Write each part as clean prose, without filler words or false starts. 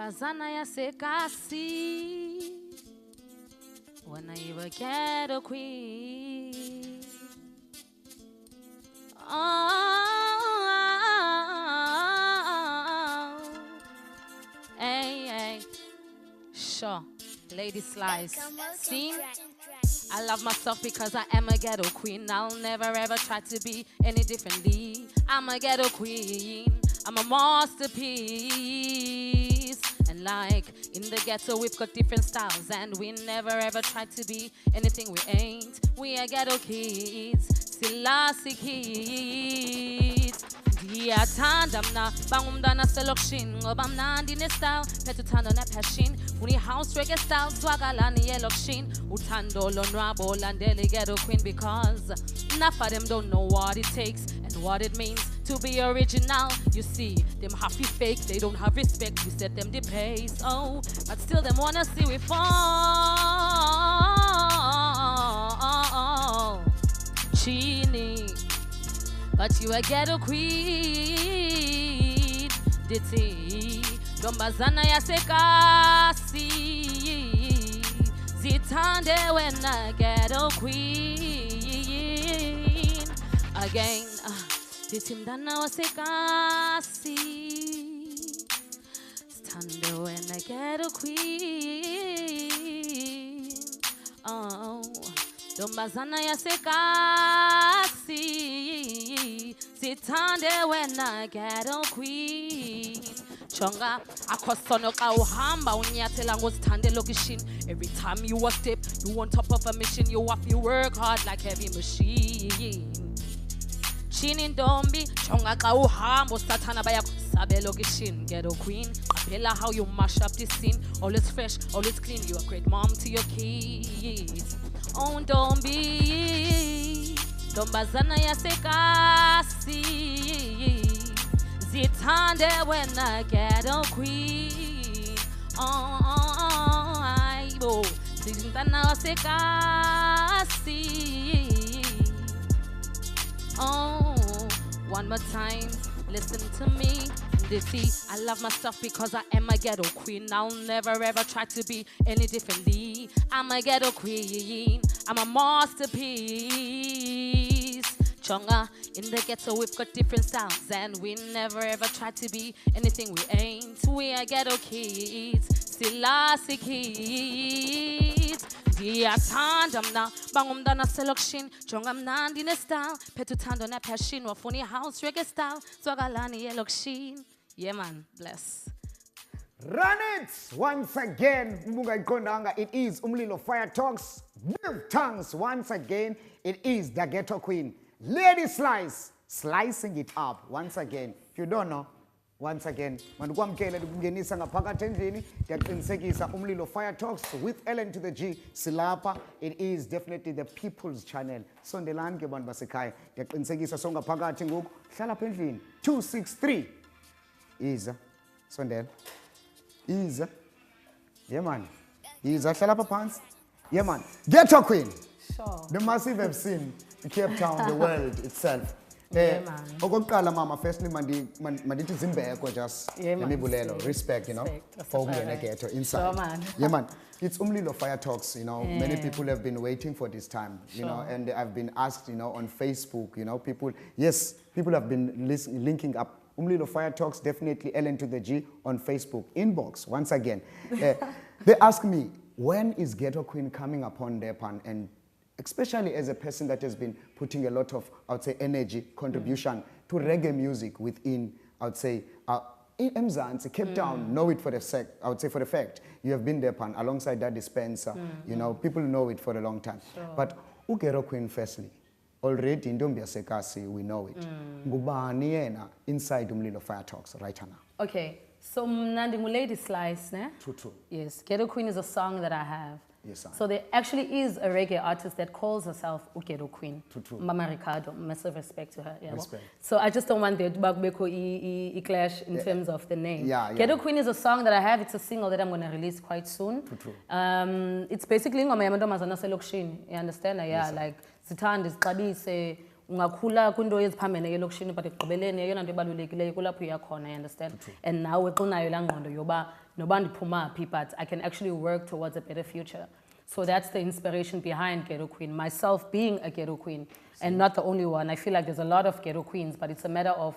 Ntombazana yasekasi when I ever get a queen. Oh, hey, hey. Sure, Lady Slice. See? I love myself because I am a ghetto queen. I'll never ever try to be any differently. I'm a ghetto queen. I'm a masterpiece. And like in the ghetto, we've got different styles, and we never ever try to be anything we ain't. We are ghetto kids, Selassie kids. Ndiyathanda mna bangumntwana selokishini ngoba mnandi ne-style phethe uthando ne-passion funi house reggae style swakalani yelokishini uthando lonwabo landele ghetto queen because enough of them don't know what it takes and what it means to be original. You see, them happy fake, they don't have respect. We set them the pace, oh, but still them wanna see we fall. Chini, but you a ghetto queen. Diti, Ntombazana yasekasi zithande when a ghetto queen. Again, Diti mntana wasekasi zithande when a ghetto queen. Oh, Ntombazana yasekasi zithande when a ghetto queen. Chonga akosono ka uhamba unyathela ngozithande lokishini. Every time you a step, you on top of a mission. You have to work hard like heavy machine. Chini ndombi chonga ka uhamba usathana bayakusabe lokishini. Ghetto queen, qaphela how you mash up this scene. Always fresh, always clean. You a great mom to your kids. Oh ndombi, Ntombazana yasekasi zithande when a ghetto queen. Oh, aibo, zithanda wasekasi. Oh, one more time, listen to me. See, I love myself because I am a ghetto queen. I'll never ever try to be any differently. I'm a ghetto queen. I'm a masterpiece. Chonga, in the ghetto we've got different styles, and we never ever try to be anything we ain't. We are ghetto kids, Selassie kids. Ndiyathanda mna bangumntwana selokishini jonga mnandi ne-style phethe uthando ne-passion wafuna i-house reggae style swakalani yelokishini. Yeah man, bless. Run it once again. It is Umlilo Fire Talks with tongues. Once again, it is the ghetto queen, Lady Slice, slicing it up once again. If you don't know, once again, mandukwamkele ndikungenisa ngaphakathi endlini ndiyaqinisekisa Umlilo Fire Talks with Ellen to the G silapha. It is definitely the people's channel. Sondelani ke bantu basekhaya, ndiyaqinisekisa songaphakathi ngoku hlala apha endlini 263 iza sondela iza. Yeah man, iza hlala apha phansi. Yeah man, ghetto queen. Sure. The massive have seen Cape Town, the world itself. Yeah, man. Okokuqala mama, firstly mandithi zimbeko just nemibulelo, respect, you know, for the ghetto inside. Sure, man. Yeah man, it's Umlilo Fire Talks, you know. Yeah. Many people have been waiting for this time, you know, and I've been asked, you know, on Facebook, you know, people have been linking up. Umlilo Fire Talks, definitely Ellen to the G on Facebook. Inbox, once again. They ask me, when is Ghetto Queen coming upon their pan? And especially as a person that has been putting a lot of, I would say, energy, contribution to reggae music within, I would say, in Mzansi, Cape Town, know it for the I would say for the fact. You have been there pan alongside that dispenser. You know, people know it for a long time. Sure. But Ghetto Queen, firstly, already in Ntombi Yasekasi, we know it. Ngubani yena inside Umlilo Fire Talks right now. Okay, so mnandi Lady Slice, ne? True. Yes, Ghetto Queen is a song that I have. Yes, sir. So there actually is a reggae artist that calls herself Ghetto Queen. True. Mama Ricardo, massive respect to her. Yeah. Respect. So I just don't want there to be a clash in terms of the name. Yeah. Ghetto Queen is a song that I have. It's a single that I'm going to release quite soon. True. It's basically ngoma yamantombazana selokishini. You understand? Yeah, yes, like Zithande, Zixabise, ungakhula kwinto eziphambene elokishini but ekugqibeleni eyona nto ebalulekileyo kulapho uya khona, you understand? And nawe xa unayo laa ngqondo yoba noba ndiphuma phi, but I can actually work towards a better future. So that's the inspiration behind Ghetto Queen, myself being a Ghetto Queen, and not the only one. I feel like there's a lot of Ghetto Queens, but it's a matter of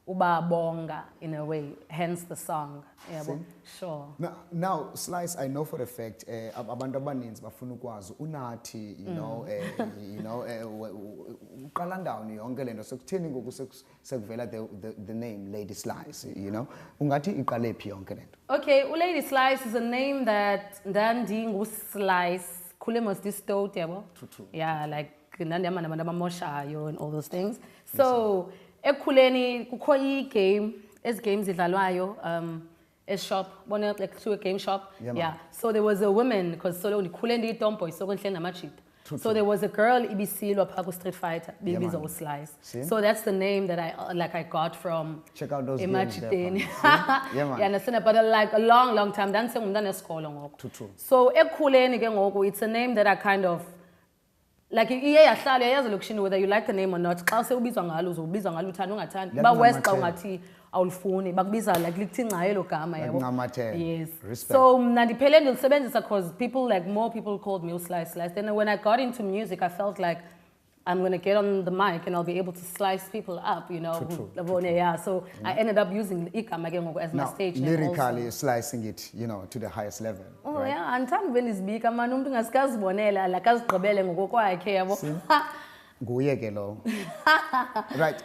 uba bonga in a way, hence the song. Yeah, sure. Now, Slice, I know for a fact, abantu abaninzi bafuna ukwazi unathi, uqala ndawoni yonke lento sekutheni ngoku sekuvela the name Lady Slice, ungathi iqale phi yonke lento? Okay, Lady Slice is a name that ndandi ngu-Slice khule must distot yabo. True. Yeah, like ndandi nabantu abamoshayo and all those things. So ekukhuleni kukho i-game, ezi games idlalwayo a shop, like through a game shop. Yeah. So there was a woman, because solo ndikhule ndiyitomboy soko ndihleli namajip. So there was a girl ibisilwa phaa ku-Street Fighter bibizwa u-Slice. So that's the name that I got from. Check out those games there. Yeah, understand, but like a long time ndandisengumntana esikolo ngoku. True. So ekukhuleni ke ngoku it's a name that I kind of like iye yahlala yayazi lokishini whether you like the name or not. Xa sewubizwa ngalo uzobizwa ngalo uthanda ungathandi. Ba west xa ungathi awulifuni bakubiza like lithi ngqa elo gama yabo. Yes. Respect. So mna ndiphele ndilisebenzisa because more people called me Slice. Then when I got into music, I felt like I'm going to get on the mic and I'll be able to slice people up, True. Yeah, so I ended up using igama as my stage name. Lyrically slicing it, to the highest level. Oh, right? Yeah, and time when speak, I'm umuntu ngasikazibonela la kazigqibele ngokwakhe yabo. Nguye ke lo. Right,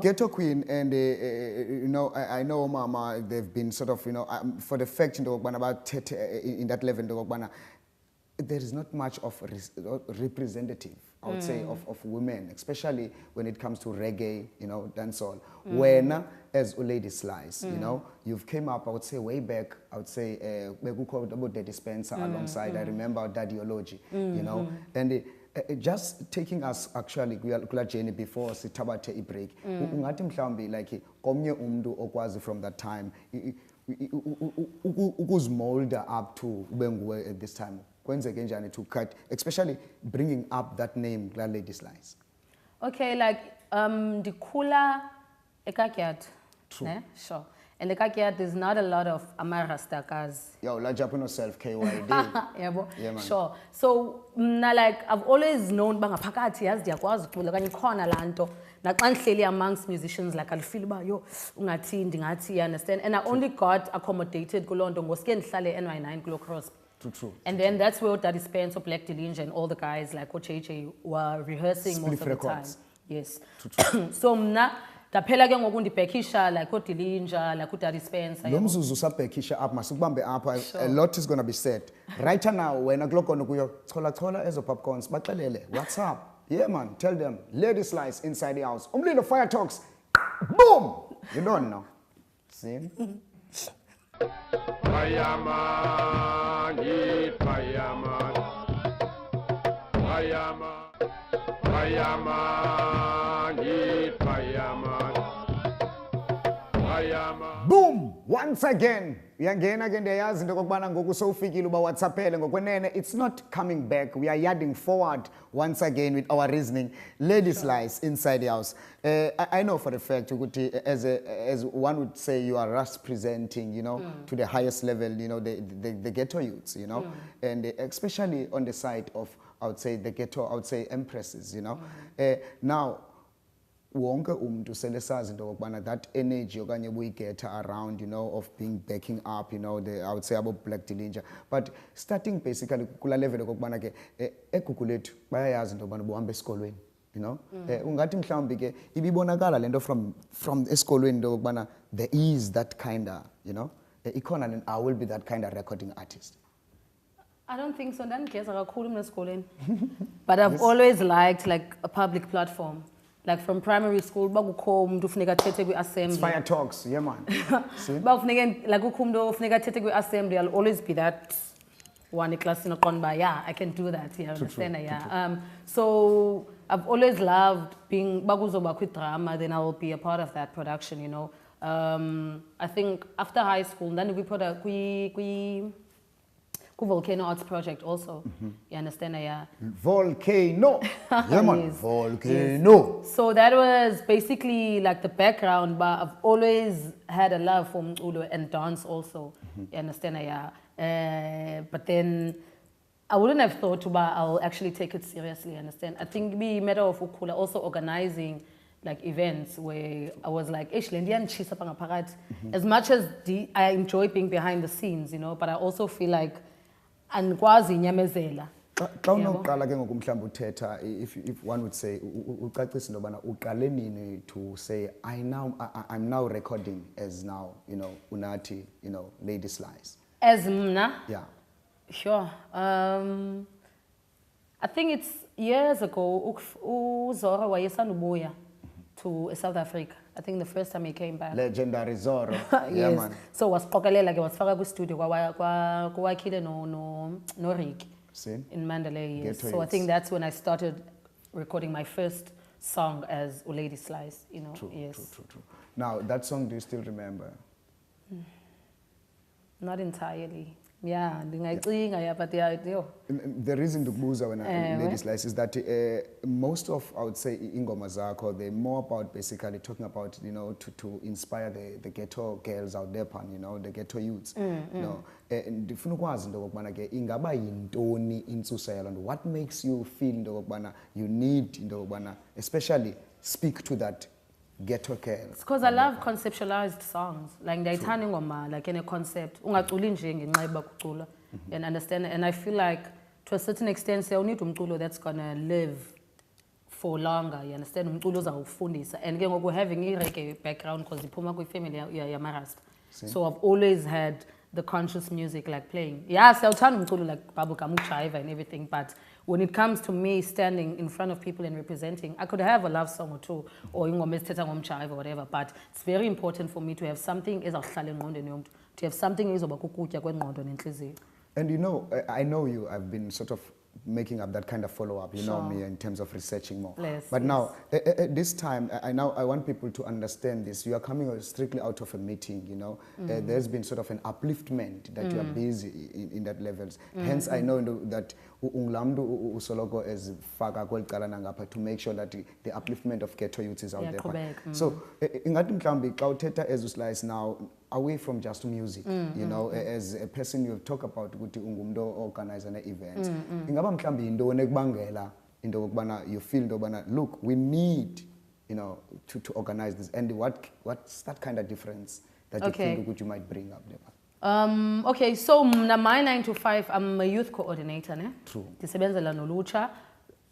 Ghetto Queen, and I know Mama, they've been sort of, for the fact about in that level, there is not much of representative, I would say, of women, especially when it comes to reggae, dancehall. When, as Lady Slice, you've came up, I would say, way back, I would say, about the dispenser alongside, I remember that ideology, and just taking us actually kula journey before sithabathe break. Ungathi mhlawumbi like komnye umuntu okwazi from that time ukuzimolda up to ube nguwe at this time. Kwenzeke njani to cut, especially bringing up that name, Lady Slice? Okay, like ndikhula ekakyat. True. Sure. And ekakyat there's not a lot of amarastakas. Yo, la Japan self KYD. Yeah, man. Sure. So like I've always known bangaphakathi yazi ndiyakwazi ucula kanye khona lanto. Naxa ndihleli amongst musicians like I'll feel ba yo ungathi ndingathi, you understand? And I only got accommodated kulonto ngoske ndihlale NY9 kulo cross. True. And then that's where Daddy Spence, Black Delinge, and all the guys like JJ were rehearsing most of the time. Yes. True. So mna ndaphela ke ngoku ndibhekisha like uDelinja, like uDaddy Spence. Lo mzuzu usabhekisha up masukubambe apha, a lot is going to be said. Right now wena kulokona kuyo chola ezo popcorns baxelele. What's up? Yeah man, tell them. Lady Slice inside the house. Umlilo Fire Talks. Boom. You don't know. See? Fireman, need fireman. Fireman, fireman, need fireman. Fireman. Boom! Once again, uyangena ke ndiyayazi into kokubana ngoku sowufikile uba WhatsAppele ngokwenene. It's not coming back. We are yarding forward once again with our reasoning. Lady Slice inside the house. I know for the fact ukuthi as one would say you are representing, to the highest level, the ghetto youths, and especially on the side of, I would say, the ghetto, I would say, empresses, now. Wonke umntu selesazi into kokubana that energy okanye buyigetha around, of being backing up, I would say about Black Delinja. But starting basically kula level kokubana ke egugu lethu bayayazi into kokubana buhamba esikolweni, ungathi mhlawumbi ke ibibonakala lento from esikolweni into kokubana there is that kind of, ikhona and I will be that kind of recording artist. I don't think so. Ndandigeza kakhulu mna esikolweni. But I've always liked like a public platform. Like from primary school, bakukho umuntu ufuneka athethe kwi-assembly. Fire Talks, yeah man. Bakufuneka like ukho umuntu ufuneka athethe kwi-assembly, I'll always be that one class in a yeah, I can do that. Yeah, understand? Yeah. So I've always loved being bakuzoba kwi-drama, then I'll be a part of that production, I think after high school, then we put Volcano Arts Project also. You understand? Yeah. Volcano. Yeah, man. Yes. Volcano. So that was basically like the background, but I've always had a love for mculo and dance also. You understand? Yeah. But then I wouldn't have thought about I'll actually take it seriously. Understand? I think it'd be a matter of ukula also organizing like events where I was like, as much as I enjoy being behind the scenes, you know, but I also feel like andikwazi inyamezela. Xa unoqala ke ngoku mhlawumbe uthetha, if one would say ucacisa into yobana uqale nini to say I'm now recording as now, you know, unathi, you know, Lady Slice. As mna? Yeah. Sure. I think it's years ago uZora wayesanubuya to South Africa. I think the first time he came back. Legendary Zorro. Yes. Yeah, man. So wasixokelela ke wasifaka kwi-studio kwawakhile no Rick in Mandalay. Yes. So I think that's when I started recording my first song as Lady Slice, you know. True. True. Now, that song, do you still remember? Not entirely. Yeah, but yeah, the reason to buza when Lady Slice is that most of, I would say, ingoma zako, they're more about basically talking about, you know, to inspire the ghetto girls out there, you know, the ghetto youths. You know, ndifuna ukwazi into okubana ke ingaba yintoni intsusa yalo nto. What makes you feel into okubana you need into okubana especially speak to that ghetto girl? It's because I love conceptualized songs. Like ndayithanda ingoma like in a concept. Ungaculi nje ngenxa yoba kucula. And understand, and I feel like to a certain extent you need umculo that's gonna live for longer. You understand? Umculo uzawufundisa. And ke ngoku having i-reggae background because iphuma kwi-family yamarasta. So I've always had the conscious music like playing. Yeah, siyawuthanda umculo like bubblegum, ujive and everything, but when it comes to me standing in front of people and representing, I could have a love song or two, or ingoma esithetha ngomjive or whatever, but it's very important for me to have something ezakuhlala engqondweni yomntu, to have something ezoba kukutya kwengqondo nenhliziyo. And you know, I know you, I've been sort of making up that kind of follow-up, you know me, in terms of researching more. But now, at this time, I want people to understand this. You are coming strictly out of a meeting, you know. There's been sort of an upliftment that you are busy in that levels. Hence, I know that Unglamdu usoloko is faka kweliqala nangapha to make sure that the upliftment of ghetto youths is out there. So, ingathi mhlambi xa uthetha as uSlice now, away from just music, you know, as a person you talk about ukuthi ungumntu organizer events. Ingaba mhlambi yintoni ekubangela into okubana you feel into okubana look, we need, you know, to organize this, and what's that kind of difference that you think you might bring up there? Okay, so my 9 to 5, I'm a youth coordinator, ne? True. Ndisebenzela nolutsha.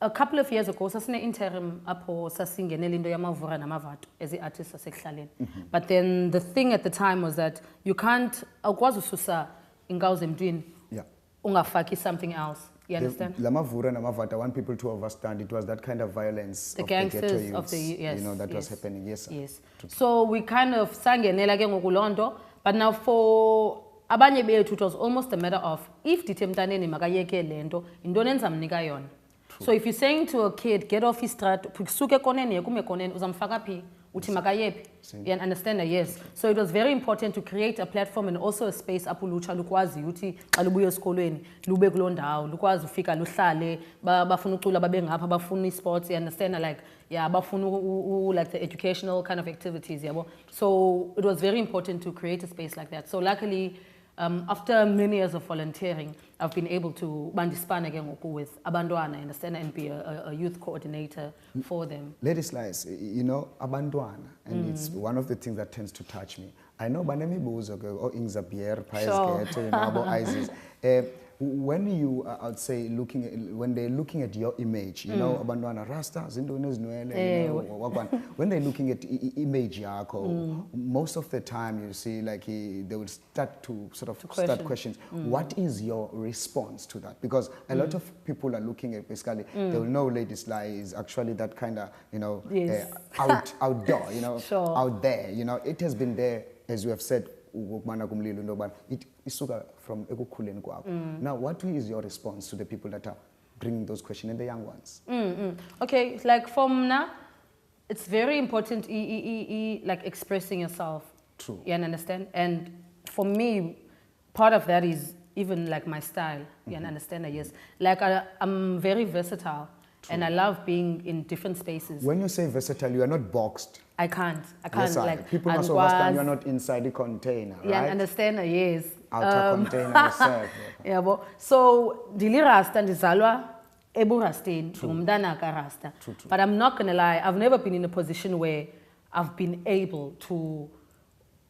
A couple of years ago, sasine interim apho sasingenela into yamavura namavato as i-artist asekuhlaleni. But then the thing at the time was that you can't, awukwazi ususa ingawu zemntwini ungafaki something else. You understand? Lamavura namavato, I want people to understand it was that kind of violence the of gangsters the ghetto youths, of the you know, that was happening. Yes, sir. Yes. So we kind of sangenela ke ngokulonto, but now for abanye bethu it was almost a matter of if dithe mntaneni makayeke lento, intoni enza mnika yona. So if you're saying to a kid, get off his strat, suke koneni yekume koneni, uzamfaka phi, uthi makayephi. You understand that? Yes. So it was very important to create a platform and also a space apho ulutsha lukwazi uthi xa lubuya esikolweni lube kuloo ndawo, lukwazi ufika luhlale, bafuna ucula babe ngapha, bafuna sports, you understand, like bafuna like the educational kind of activities, yabo. So it was very important to create a space like that. So luckily, after many years of volunteering, I've been able to bandispana with abantwana, understand, and be a youth coordinator for them. Lady Slice, you know, abantwana, and it's one of the things that tends to touch me. I know banemi buzo or ingzabier, pies, you know, Isis. When you, I'd say, when they're looking at your image, you know, abantwana rasta, zindones noele, when they're looking at image yako, most of the time you see like they will start to sort of start questions. What is your response to that? Because a lot of people are looking at basically, they will know Lady Slice is actually that kind of, you know, outdoor, you know, out there, you know, it has been there, as you have said, it is from ekukhuleni kwakho. Now, what is your response to the people that are bringing those questions and the young ones? Okay, like for Mna, it's very important like expressing yourself. True. You understand? And for me, part of that is even like my style. You understand? Yes. Like I'm very versatile. And I love being in different spaces. When you say versatile, you are not boxed. I can't. Yes, like people must understand you are not inside the container, right? Yeah, understand? Yes. Outer container yourself. Yeah, so dili rasta ndizalwa eburasteni ngumntana karasta. But I'm not gonna lie, I've never been in a position where I've been able to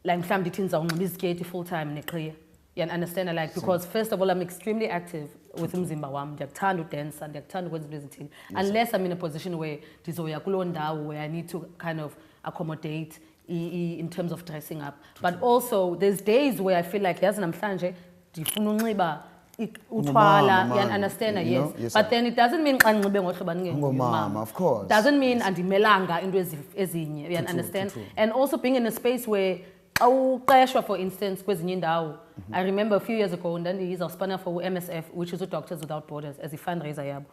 like mhlawumbe ndithi ndizawunxiba iziketi full time neqhiya. You understand? Like, because first of all, I'm extremely active with umzimba wami. Ndiyakuthanda udansa, ndiyakuthanda ukwenza into ezithile. Unless I'm in a position where ndizoya kulo ndawo where I need to kind of accommodate in terms of dressing up. But also, there's days where I feel like, yazi namhlanje ndifuna unxiba uthwala. You understand? Yes. But then it doesn't mean xa ndinxibe ngohlobo ngomama, of course. Doesn't mean andimelanga into ezinye. You understand? And also being in a space where for instance, I remember a few years ago, I was spanner for MSF, which is Doctors Without Borders, as a fundraiser.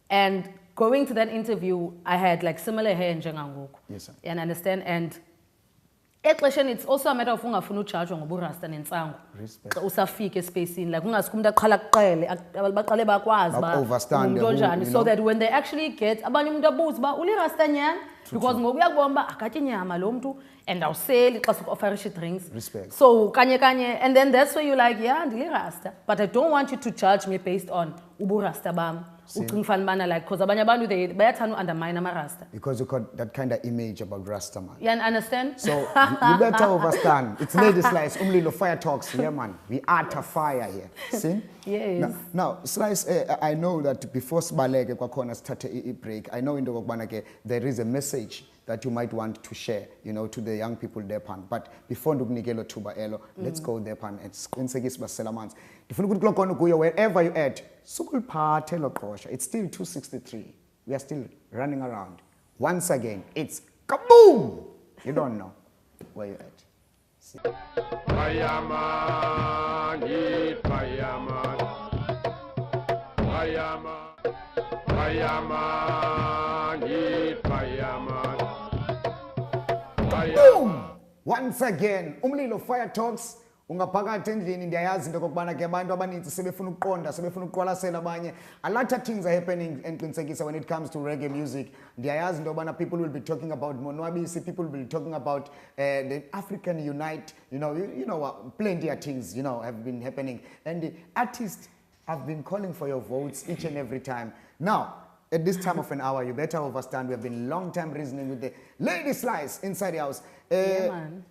And going to that interview, I had like similar hair in Jengangoku. Yes, sir. And understand? And it's also a matter of ungafuna ucharge ngoburasta nensango. Respect. Usafike espacing like ungasikumda qhala kuqele baqale bakwazi ba overstand so that when they actually get abanye umuntu abuza ba ulirasta nyana because ngokuya kubomba akatye nyama lo muntu and awuseli xa offer drinks. Respect. So kanye and then that's where you're like, yeah, ndilirasta, but I don't want you to judge me based on uburasta bam. Like, because abanye abantu they bayathanda undermine amarasta. Because you got that kind of image about Rasta, man. Yeah, understand? So you better understand. It's Lady Slice, Umlilo Fire Talks. Yeah, man. We are to fire here. See? Yes. Now Slice, I know that before Sbaleke Kwakona started a break, I know in the Wakbanake there is a message that you might want to share, you know, to the young people there, pan. But before Ndugnigelo Tuba Elo, let's go there, pan. It's Quinsegis Baselamans. If you look on Guya, wherever you're at, Sukul Telo Krosha, it's still 263. We are still running around. Once again, it's kaboom! You don't know where you're at. See. Fireman, need fireman. Fireman, fireman, need fireman. Boom! Once again, Umlilo Fire Talks. Ungaphakathi endlini ndiyayazi into kokubana ke abantu abaninzi sebefuna ukuqonda sebefuna ukuqwalasela abanye a lot of things are happening enqinisekisa when it comes to reggae music. Ndiyayazi into yobana people will be talking about monwabisi, people will be talking about the African Unite, you know what, plenty of things, you know, have been happening, and the artists have been calling for your votes each and every time. Now at this time of an hour, you better understand we have been long time reasoning with the Lady Slice inside the house. Yeah, man.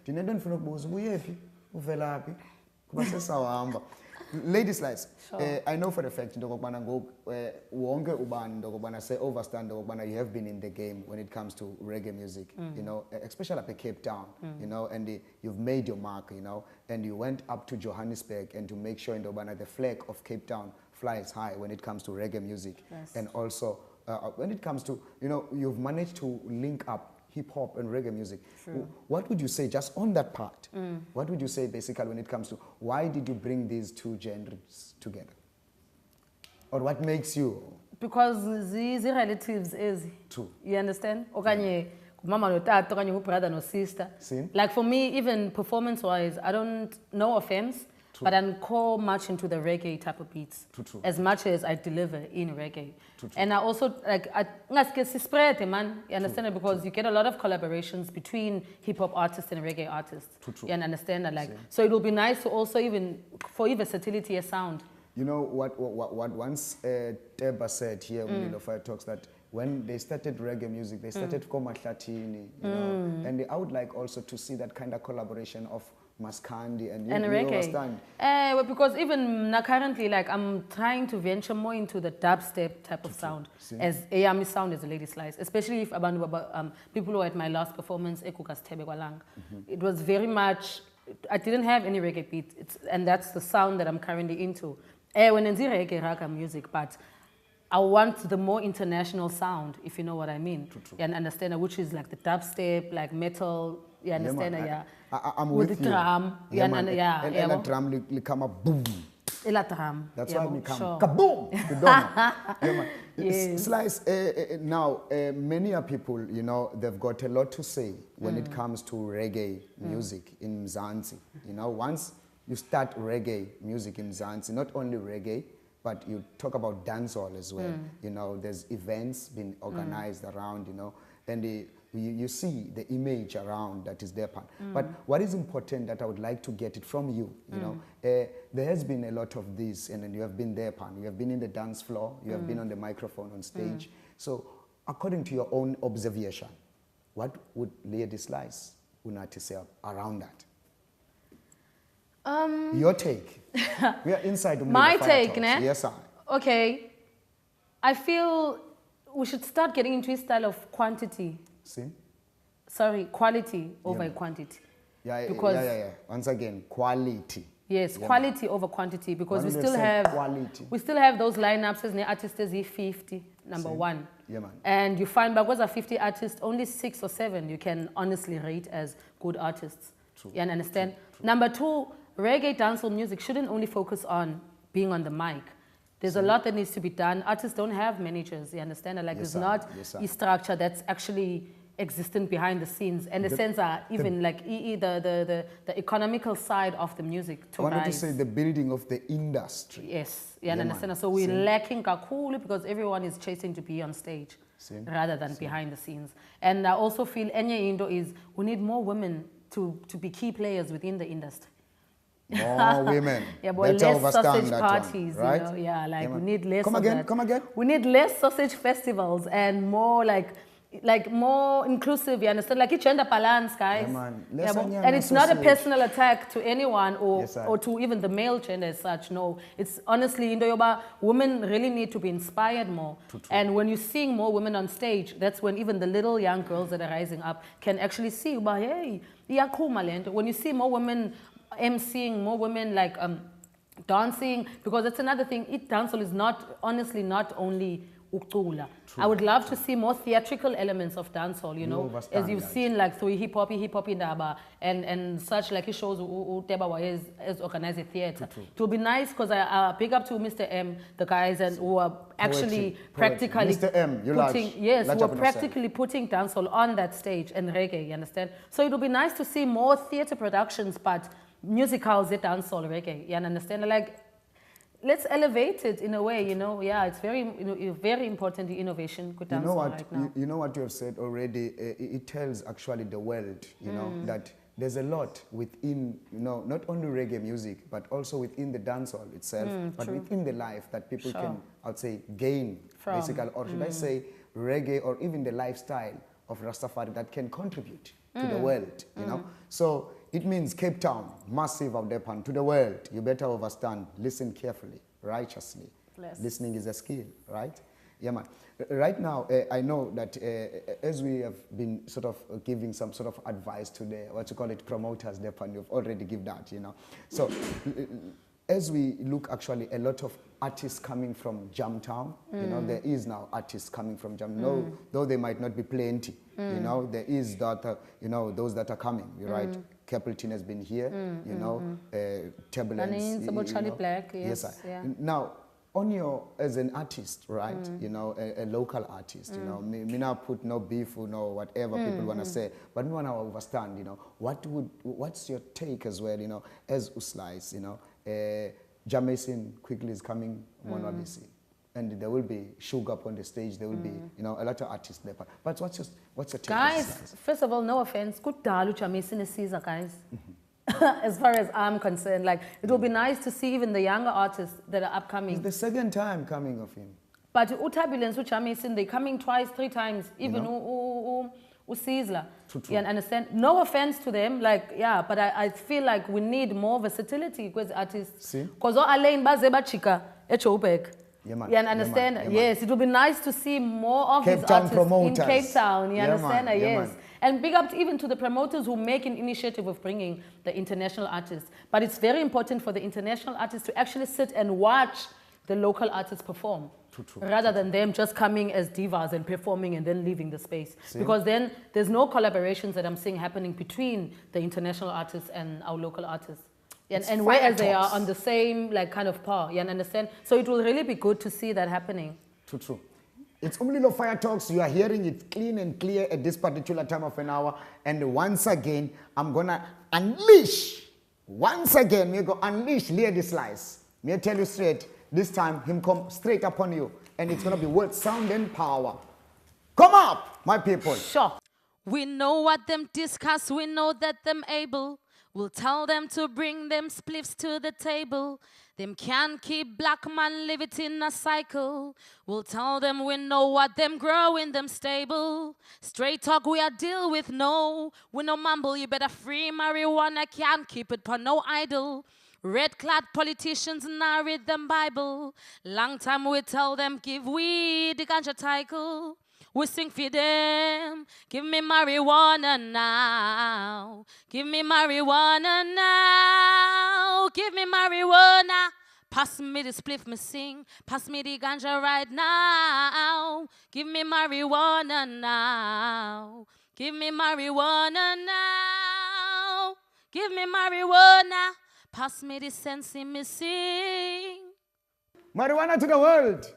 Lady Slice, sure. I know for the fact say overstand you have been in the game when it comes to reggae music, you know, especially up in Cape Town, you know, and you've made your mark, you know, and you went up to Johannesburg and to make sure in the flag of Cape Town flies high when it comes to reggae music. Yes. And also when it comes to, you know, you've managed to link up hip-hop and reggae music. True. What would you say just on that part? What would you say basically when it comes to why did you bring these two genres together? Or what makes you? Because these relatives is. True. You understand? Okanye mama no tata, okanye brother no sister. See? Like for me, even performance-wise, I don't, no offense, True. but I'm core much into the reggae type of beats. True. As much as I deliver in reggae. True. And I also, like, spread, man. You understand it? Because you get a lot of collaborations between hip-hop artists and reggae artists. True. You understand that? Like, so it will be nice to also even, for versatility a sound. You know what once Teba said here on Umlilo Fire Talks, that when they started reggae music, they started Koma Latini, you know, and I would like also to see that kind of collaboration of Maskandi and reggae. Understand? Well, because even now currently, like, I'm trying to venture more into the dubstep type of sound, as Ayami sound as a Lady Slice, especially if people who were at my last performance, it was very much, I didn't have any reggae beat, and that's the sound that I'm currently into. When I reggae raga music, but I want the more international sound, if you know what I mean. True. You understand, which is like the dubstep, like metal. You understand? I'm with the you. drum. And the drum will come up boom. Drum. That's why we come sure. kaboom. You don't know. Yes. Slice. Now, many people, you know, they've got a lot to say when it comes to reggae music in Mzansi. You know, once you start reggae music in Mzansi, not only reggae, but you talk about dancehall as well. You know, there's events being organized around, you know, and you see the image around that is there. But what is important that I would like to get it from you, you know, there has been a lot of this, and then you have been there, you have been in the dance floor, you have been on the microphone on stage. So according to your own observation, what would Lady Slice unati say around that? Your take. We are inside Umlilo My Fire take, Talks. ne? Yes, sir. Okay, I feel we should start getting into a style of quantity. See? Sorry, quality over quantity. Yeah, Because- yeah. Once again, quality. Yes, quality over quantity, because we One still hundred have percent quality. we still have those lineups as artists as 50, number See? one. Yeah, man. And you find because of 50 artists, only 6 or 7 you can honestly rate as good artists. True. You understand? Number two, reggae dancehall music shouldn't only focus on being on the mic. There's a lot that needs to be done. Artists don't have managers, you understand? Like Yes, there's sir. not Yes, sir. a structure that's actually existent behind the scenes. And the sense are even like the economical side of the music to I wanted to rise. say the building of the industry. Yes, you Yeah, man. understand? So we're See? lacking kakulu because everyone is chasing to be on stage See? rather than behind the scenes. And I also feel enye indo is we need more women to be key players within the industry. More women. Yeah, but Better less overstand sausage that parties, one, right? you know? Yeah, like man. we need less Come of again, that. come again. We need less sausage festivals and more like more inclusive, you understand? Like it's gender balance, guys. Yeah, man. Yeah, Less but- onion and it's not a sausage. personal attack to anyone Yes, sir. or to even the male gender as such. No, it's honestly, women really need to be inspired more. And when you're seeing more women on stage, that's when even the little young girls that are rising up can actually see, hey, iyaqhuma le nto. When you see more women emceeing, more women like dancing, because that's another thing. Dancehall is not only ucula. I would love to see more theatrical elements of dancehall, you know, overstand as you've that. seen like through hip hop indaba and such, like he shows Teba has organized a theater. It will be nice because I big up to Mr. M, the guys and who are actually Poetry. practically Mr. M, you putting large. yes, Large who are up in yourself. practically putting dancehall on that stage and reggae. You understand? So it will be nice to see more theater productions, but musicals that dancehall reggae. You understand? Like, let's elevate it in a way, you know. Yeah, it's very important, the innovation could You dancehall know what? right now. You know what you have said already. It tells actually the world, you know, that there's a lot within, you know, not only reggae music, but also within the dancehall itself, but within the life that people can, I would say, gain From. basically, or should I say, reggae, or even the lifestyle of Rastafari that can contribute to the world, you know. So it means Cape Town, massive out there, to the world. You better understand, listen carefully, righteously. Bless. Listening is a skill, right? Yeah, man. Right now, I know that as we have been sort of giving some sort of advice to the, what you call it, promoters, and you've already give that, you know. So as we look actually a lot of artists coming from Jamtown, you know, there is now artists coming from Jamtown, though they might not be plenty, you know, there is that, you know, those that are coming, you're right. Capleton has been here, you know, Turbulence. And it's about Charlie Black, yes, sir. yeah. Now, on your, as an artist, right, you know, a local artist, you know, me not put no beef or no whatever people want to say, but me want to understand, you know, what's your take as well, you know, as Uslice, you know, Jamaican quickly is coming, Monwabisi, and there will be Sugar up on the stage, there will be, you know, a lot of artists there, but what's your take? Guys, Uslice? first of all, no offense. Good dalu chamesine Caesar, guys. As far as I'm concerned, like it will be nice to see even the younger artists that are upcoming. It's the second time coming of him. But Turbulence, Chamesine, they're coming twice, 3 times, even Caesar. True. You understand? No offense to them, like, yeah, but I feel like we need more versatility because artists. See? Because all Alain Bazeba Chica, Echopek. Yeah, man. You understand? Yeah, man. Yes, it would be nice to see more of Cape these Town artists promoters. in Cape Town. You Yeah, understand? man. Yeah, Yes. man. And big up even to the promoters who make an initiative of bringing the international artists. But it's very important for the international artists to actually sit and watch the local artists perform. True. Rather than them just coming as divas and performing and then leaving the space. Because then there's no collaborations that I'm seeing happening between the international artists and our local artists. And whereas they are on the same like kind of par, you understand? So it will really be good to see that happening. True. It's Umlilo Fire Talks. You are hearing it clean and clear at this particular time of an hour. And once again, I'm going to unleash Once again, we go unleash Lady Slice. Me tell you straight, this time him come straight upon you, and it's gonna be word, sound, and power. Come up, my people. Sure. We know what them discuss, we know that them able. We'll tell them to bring them spliffs to the table. Them can't keep black man live it in a cycle. We'll tell them we know what them grow in them stable. Straight talk we are deal with no. We no mumble, you better free marijuana, can't keep it for no idle. Red-clad politicians now read them Bible. Long time we tell them give weed the ganja title. We sing for them. Give me marijuana now. Give me marijuana now. Give me marijuana. Pass me the spliff, me sing. Pass me the ganja right now. Give me marijuana now. Give me marijuana now. Give me marijuana. Pass me the sense, me sing. Marijuana to the world.